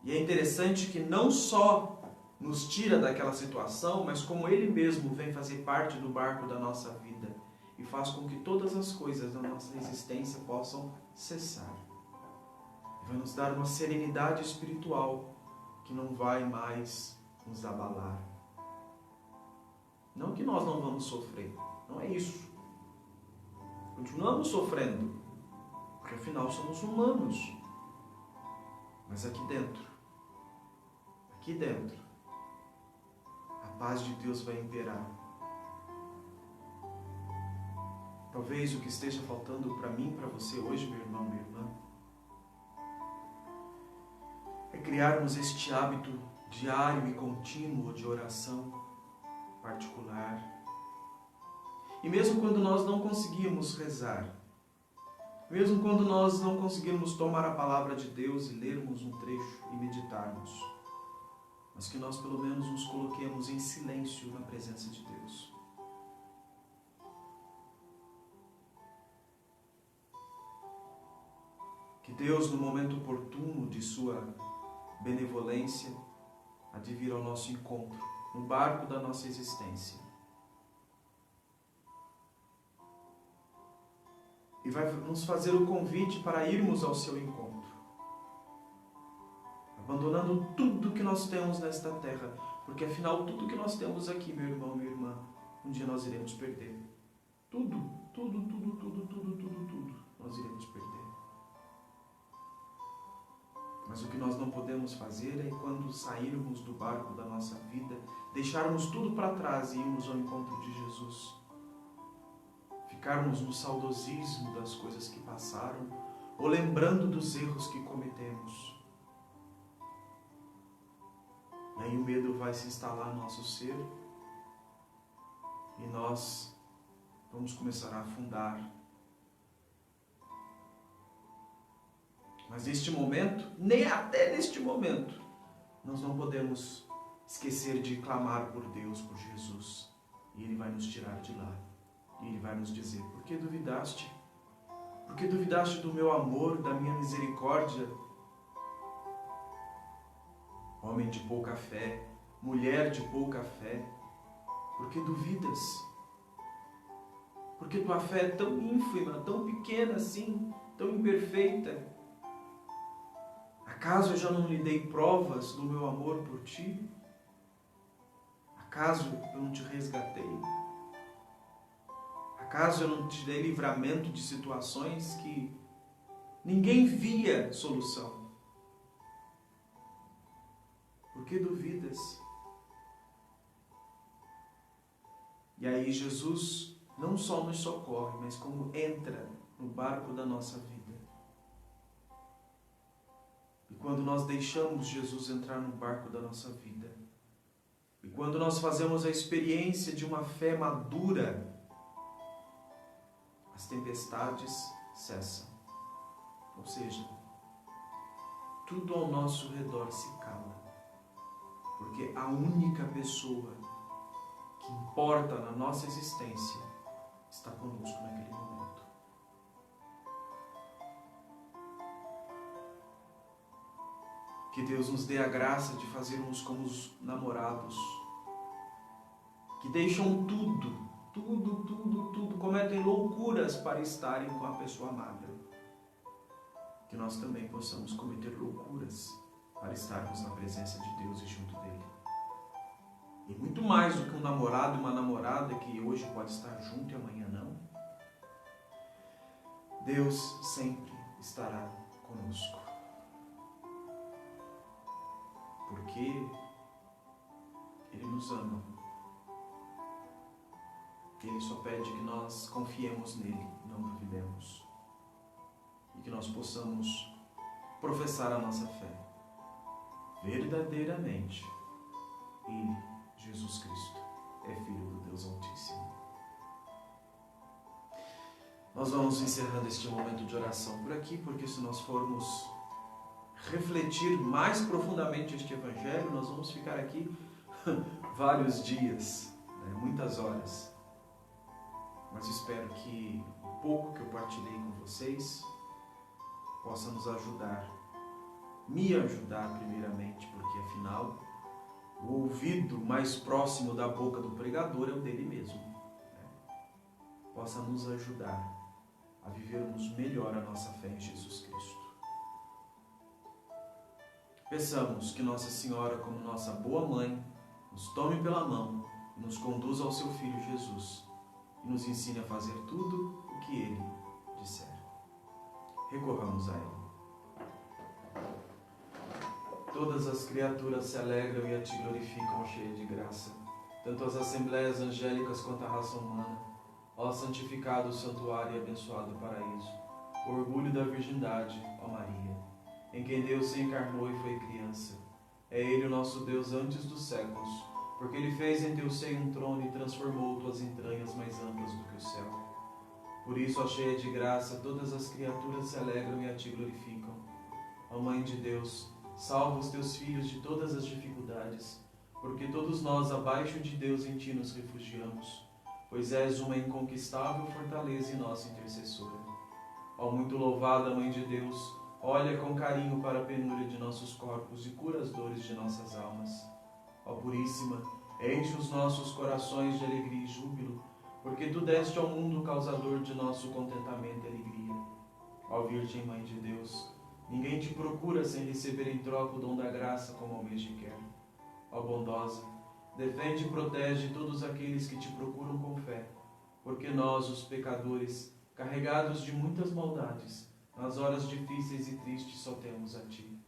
E é interessante que não só nos tira daquela situação, mas como Ele mesmo vem fazer parte do barco da nossa vida e faz com que todas as coisas da nossa existência possam cessar. E vai nos dar uma serenidade espiritual que não vai mais nos abalar. Não que nós não vamos sofrer, não é isso. Continuamos sofrendo, porque afinal somos humanos. Mas aqui dentro, a paz de Deus vai imperar. Talvez o que esteja faltando para mim, para você hoje, meu irmão, minha irmã, é criarmos este hábito diário e contínuo de oração particular. E mesmo quando nós não conseguimos rezar, mesmo quando nós não conseguirmos tomar a palavra de Deus e lermos um trecho e meditarmos, mas que nós pelo menos nos coloquemos em silêncio na presença de Deus. Que Deus, no momento oportuno de sua benevolência, há de vir ao nosso encontro, no barco da nossa existência. E vai nos fazer o convite para irmos ao seu encontro, abandonando tudo que nós temos nesta terra, porque afinal tudo que nós temos aqui, meu irmão, minha irmã, um dia nós iremos perder. Tudo nós iremos perder. Mas o que nós não podemos fazer é, quando sairmos do barco da nossa vida, deixarmos tudo para trás e irmos ao encontro de Jesus. Ficarmos no saudosismo das coisas que passaram, ou lembrando dos erros que cometemos. E aí o medo vai se instalar no nosso ser e nós vamos começar a afundar. Mas neste momento, nem até neste momento, nós não podemos esquecer de clamar por Deus, por Jesus. E Ele vai nos tirar de lá. E Ele vai nos dizer: por que duvidaste? Por que duvidaste do meu amor, da minha misericórdia? Homem de pouca fé, mulher de pouca fé, por que duvidas? Porque tua fé é tão ínfima, tão pequena assim, tão imperfeita. Acaso eu já não lhe dei provas do meu amor por ti? Acaso eu não te resgatei? Acaso eu não te dei livramento de situações que ninguém via solução? Por que duvidas? E aí Jesus não só nos socorre, mas como entra no barco da nossa vida. E quando nós deixamos Jesus entrar no barco da nossa vida, e quando nós fazemos a experiência de uma fé madura, as tempestades cessam. Ou seja, tudo ao nosso redor se cala. Porque a única pessoa que importa na nossa existência está conosco naquele momento. Que Deus nos dê a graça de fazermos como os namorados, que deixam tudo, cometem loucuras para estarem com a pessoa amada. Que nós também possamos cometer loucuras para estarmos na presença de Deus e junto dele. E muito mais do que um namorado e uma namorada que hoje pode estar junto e amanhã não, Deus sempre estará conosco. Porque Ele nos ama. Ele só pede que nós confiemos nele, não duvidemos. E que nós possamos professar a nossa fé. Verdadeiramente, Ele, Jesus Cristo, é Filho do Deus Altíssimo. Nós vamos encerrando este momento de oração por aqui, porque se nós formos refletir mais profundamente este Evangelho, nós vamos ficar aqui vários dias, né? Muitas horas. Mas espero que o pouco que eu partilhei com vocês possa nos ajudar, me ajudar primeiramente, porque afinal o ouvido mais próximo da boca do pregador é o dele mesmo, né? Possa nos ajudar a vivermos melhor a nossa fé em Jesus Cristo. Peçamos que Nossa Senhora, como nossa boa mãe, nos tome pela mão e nos conduza ao seu Filho Jesus e nos ensine a fazer tudo o que Ele disser. Recorramos a Ele. Todas as criaturas se alegram e a Ti glorificam, cheia de graça, tanto as assembleias angélicas quanto a raça humana. Ó santificado santuário e abençoado paraíso, orgulho da virgindade, ó Maria, em quem Deus se encarnou e foi criança. É Ele o nosso Deus antes dos séculos, porque Ele fez em teu seio um trono e transformou tuas entranhas mais amplas do que o céu. Por isso, ó cheia de graça, todas as criaturas se alegram e a Ti glorificam. Ó Mãe de Deus, salva os teus filhos de todas as dificuldades, porque todos nós, abaixo de Deus, em Ti nos refugiamos, pois és uma inconquistável fortaleza e nossa intercessora. Ó muito louvada Mãe de Deus, olha com carinho para a penúria de nossos corpos e cura as dores de nossas almas. Ó Puríssima, enche os nossos corações de alegria e júbilo, porque Tu deste ao mundo o causador de nosso contentamento e alegria. Ó Virgem Mãe de Deus, ninguém Te procura sem receber em troca o dom da graça como almeja e quer. Ó bondosa, defende e protege todos aqueles que Te procuram com fé, porque nós, os pecadores, carregados de muitas maldades, nas horas difíceis e tristes só temos a Ti.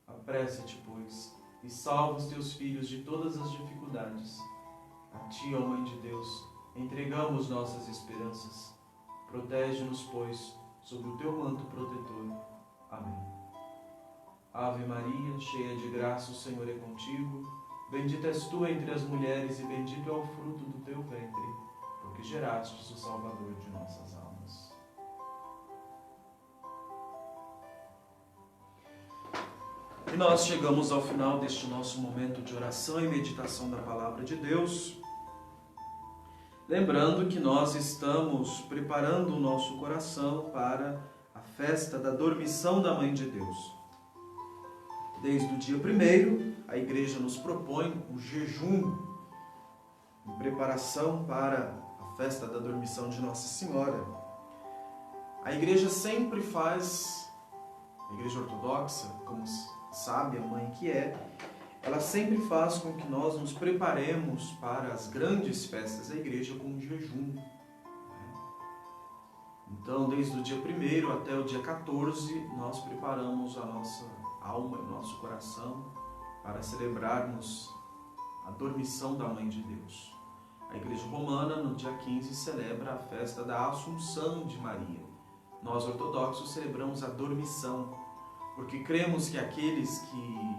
Apressa-te, pois, e salva os Teus filhos de todas as dificuldades. A Ti, ó Mãe de Deus, entregamos nossas esperanças. Protege-nos, pois, sob o Teu manto protetor. Amém. Ave Maria, cheia de graça, o Senhor é contigo. Bendita és Tu entre as mulheres e bendito é o fruto do Teu ventre, porque gerastes o Salvador de nossas almas. E nós chegamos ao final deste nosso momento de oração e meditação da Palavra de Deus. Lembrando que nós estamos preparando o nosso coração para a festa da dormição da Mãe de Deus. Desde o dia 1º, a Igreja nos propõe um jejum em preparação para a festa da dormição de Nossa Senhora. A Igreja sempre faz, a Igreja Ortodoxa, como sabe a mãe que é, ela sempre faz com que nós nos preparemos para as grandes festas da Igreja com um jejum. Então, desde o dia 1º até o dia 14, nós preparamos a nossa alma e o nosso coração para celebrarmos a dormição da Mãe de Deus. A Igreja Romana, no dia 15, celebra a festa da Assunção de Maria. Nós, ortodoxos, celebramos a dormição, porque cremos que aqueles que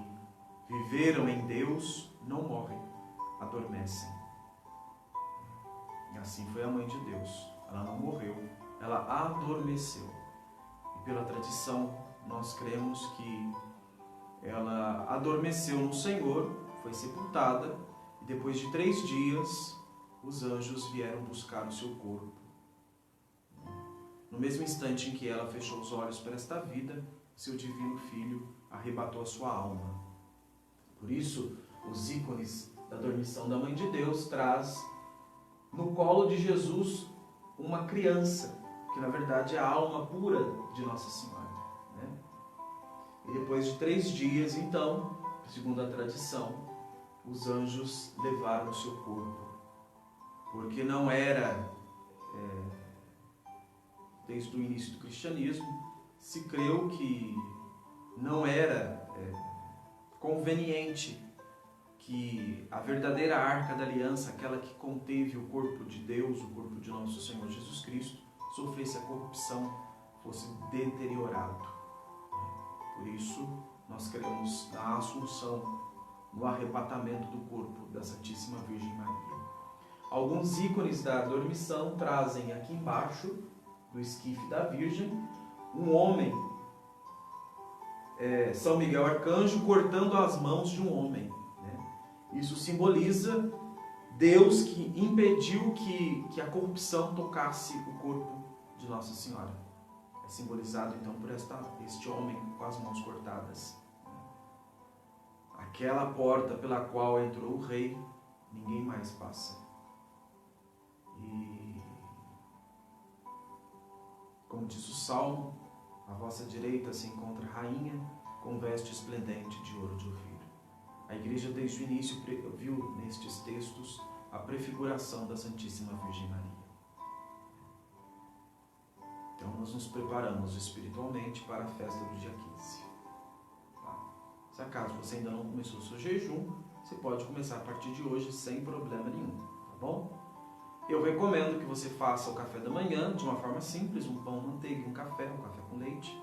viveram em Deus não morrem, adormecem. E assim foi a Mãe de Deus. Ela não morreu, ela adormeceu. E pela tradição, nós cremos que ela adormeceu no Senhor, foi sepultada, e depois de 3 dias, os anjos vieram buscar o seu corpo. No mesmo instante em que ela fechou os olhos para esta vida, seu divino Filho arrebatou a sua alma. Por isso, os ícones da dormição da Mãe de Deus traz no colo de Jesus uma criança, que na verdade é a alma pura de Nossa Senhora. E depois de 3 dias, então, segundo a tradição, os anjos levaram o seu corpo. Porque não era, desde o início do cristianismo, se creu que não era conveniente que a verdadeira arca da aliança, aquela que conteve o corpo de Deus, o corpo de nosso Senhor Jesus Cristo, sofresse a corrupção, fosse deteriorado. Por isso, nós cremos na Assunção, no arrebatamento do corpo da Santíssima Virgem Maria. Alguns ícones da dormição trazem aqui embaixo do esquife da Virgem, um homem, São Miguel Arcanjo, cortando as mãos de um homem. Isso simboliza Deus que impediu que a corrupção tocasse o corpo de Nossa Senhora. É simbolizado então por este homem com as mãos cortadas. Aquela porta pela qual entrou o rei, ninguém mais passa. E, como diz o Salmo, à vossa direita se encontra a rainha com veste esplendente de ouro de Ofir. A Igreja desde o início viu nestes textos a prefiguração da Santíssima Virgem Maria. Então nós nos preparamos espiritualmente para a festa do dia 15. Se acaso você ainda não começou o seu jejum, você pode começar a partir de hoje sem problema nenhum, tá bom? Eu recomendo que você faça o café da manhã de uma forma simples, um pão, manteiga, um café com leite.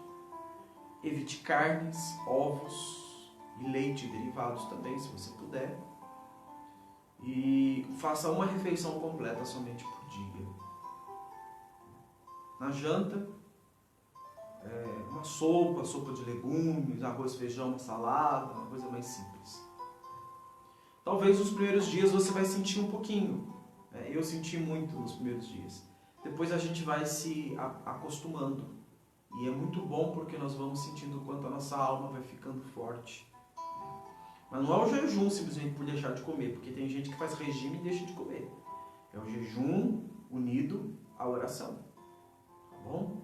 Evite carnes, ovos e leite e derivados também, se você puder. E faça uma refeição completa somente por dia. Na janta, uma sopa de legumes, arroz, feijão, uma salada, uma coisa mais simples. Talvez nos primeiros dias você vai sentir um pouquinho. Eu senti muito nos primeiros dias. Depois a gente vai se acostumando. E é muito bom porque nós vamos sentindo o quanto a nossa alma vai ficando forte. Mas não é o jejum simplesmente por deixar de comer, porque tem gente que faz regime e deixa de comer. É o jejum unido à oração. Tá bom?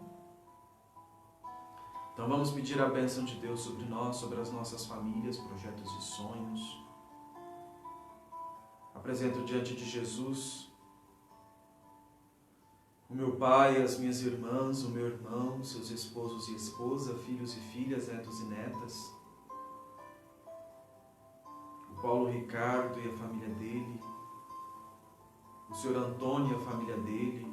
Então vamos pedir a bênção de Deus sobre nós, sobre as nossas famílias, projetos e sonhos. Apresento diante de Jesus o meu pai, as minhas irmãs, o meu irmão, seus esposos e esposa, filhos e filhas, netos e netas. O Paulo Ricardo e a família dele. O senhor Antônio e a família dele.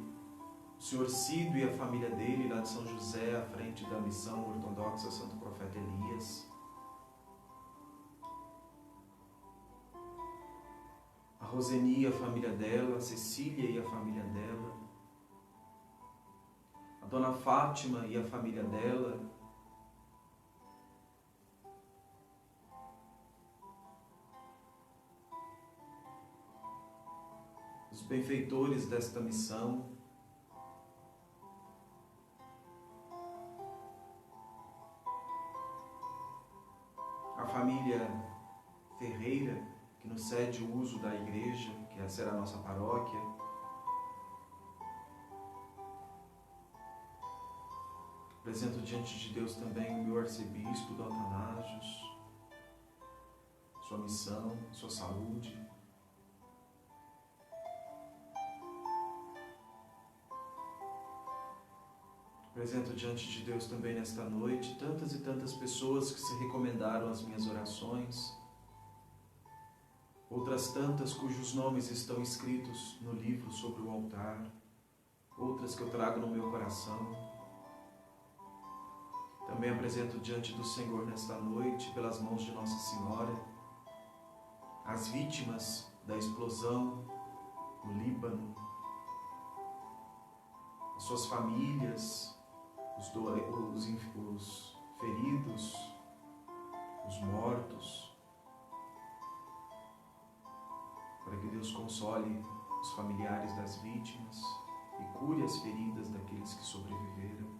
O senhor Cido e a família dele, lá de São José, à frente da missão ortodoxa Santo Profeta Elias. A Roseni e a família dela, a Cecília e a família dela. A Dona Fátima e a família dela. Os benfeitores desta missão. A família Ferreira, que nos cede o uso da igreja, que será a nossa paróquia. Apresento diante de Deus também o meu arcebispo, Dom Atanasius, sua missão, sua saúde. Apresento diante de Deus também nesta noite tantas e tantas pessoas que se recomendaram às minhas orações, outras tantas cujos nomes estão escritos no livro sobre o altar, outras que eu trago no meu coração. Também apresento diante do Senhor nesta noite, pelas mãos de Nossa Senhora, as vítimas da explosão no Líbano, as suas famílias, os feridos, os mortos, para que Deus console os familiares das vítimas e cure as feridas daqueles que sobreviveram.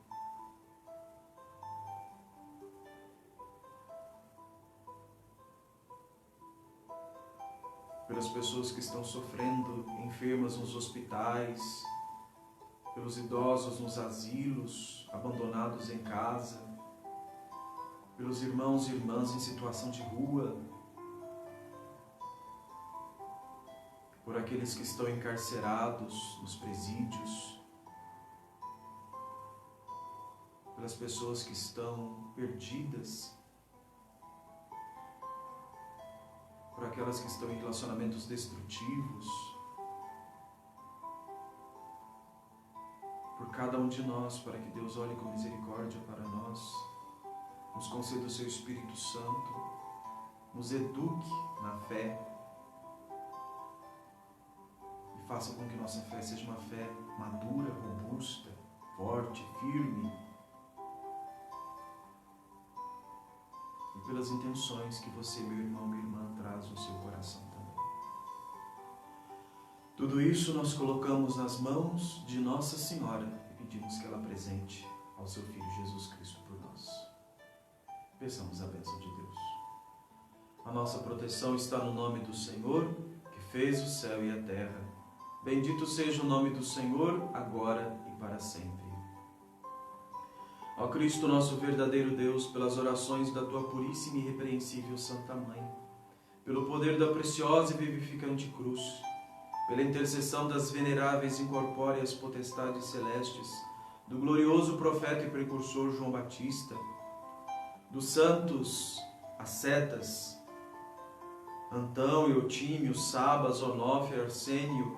Pelas pessoas que estão sofrendo, enfermas nos hospitais, pelos idosos nos asilos, abandonados em casa, pelos irmãos e irmãs em situação de rua, por aqueles que estão encarcerados nos presídios, pelas pessoas que estão perdidas, por aquelas que estão em relacionamentos destrutivos, por cada um de nós, para que Deus olhe com misericórdia para nós, nos conceda o seu Espírito Santo, nos eduque na fé e faça com que nossa fé seja uma fé madura, robusta, forte, firme, e pelas intenções que você, meu irmão, minha irmã, traz no seu coração também. Tudo isso nós colocamos nas mãos de Nossa Senhora e pedimos que ela apresente ao seu Filho Jesus Cristo por nós. Peçamos a bênção de Deus. A nossa proteção está no nome do Senhor, que fez o céu e a terra. Bendito seja o nome do Senhor, agora e para sempre. Ó Cristo, nosso verdadeiro Deus, pelas orações da Tua puríssima e irrepreensível Santa Mãe, pelo poder da preciosa e vivificante cruz, pela intercessão das veneráveis e incorpóreas potestades celestes, do glorioso profeta e precursor João Batista, dos santos ascetas, Antão, Eutímio, Sabas, Onofre, Arsênio,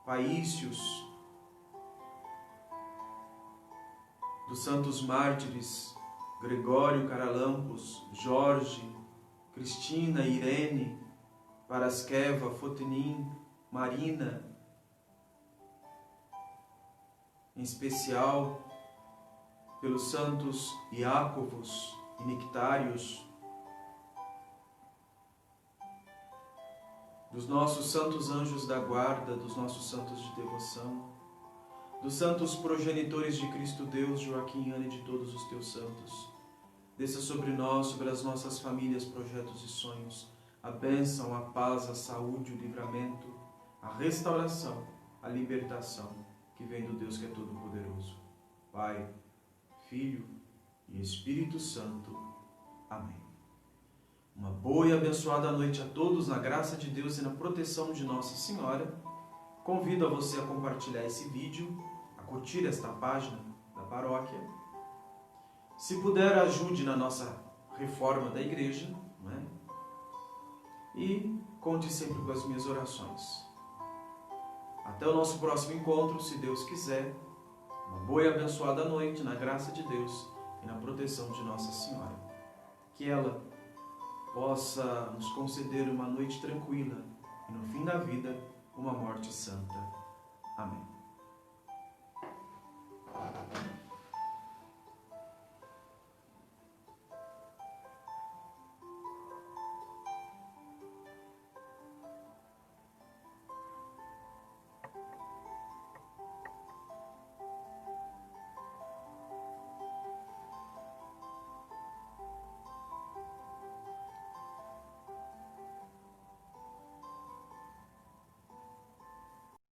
Paícios, dos santos mártires, Gregório, Caralampos, Jorge, Cristina, Irene, Parasqueva, Fotenim, Marina, em especial pelos santos Iácovos e Nectários, dos nossos santos anjos da guarda, dos nossos santos de devoção, dos santos progenitores de Cristo Deus, Joaquim, Ana e de todos os teus santos. Desça sobre nós, sobre as nossas famílias, projetos e sonhos, a bênção, a paz, a saúde, o livramento, a restauração, a libertação, que vem do Deus que é todo-poderoso. Pai, Filho e Espírito Santo. Amém. Uma boa e abençoada noite a todos, na graça de Deus e na proteção de Nossa Senhora. Convido a você a compartilhar esse vídeo, a curtir esta página da paróquia. Se puder, ajude na nossa reforma da igreja, não é? E conte sempre com as minhas orações. Até o nosso próximo encontro, se Deus quiser. Uma boa e abençoada noite, na graça de Deus e na proteção de Nossa Senhora. Que ela possa nos conceder uma noite tranquila e, no fim da vida, uma morte santa. Amém.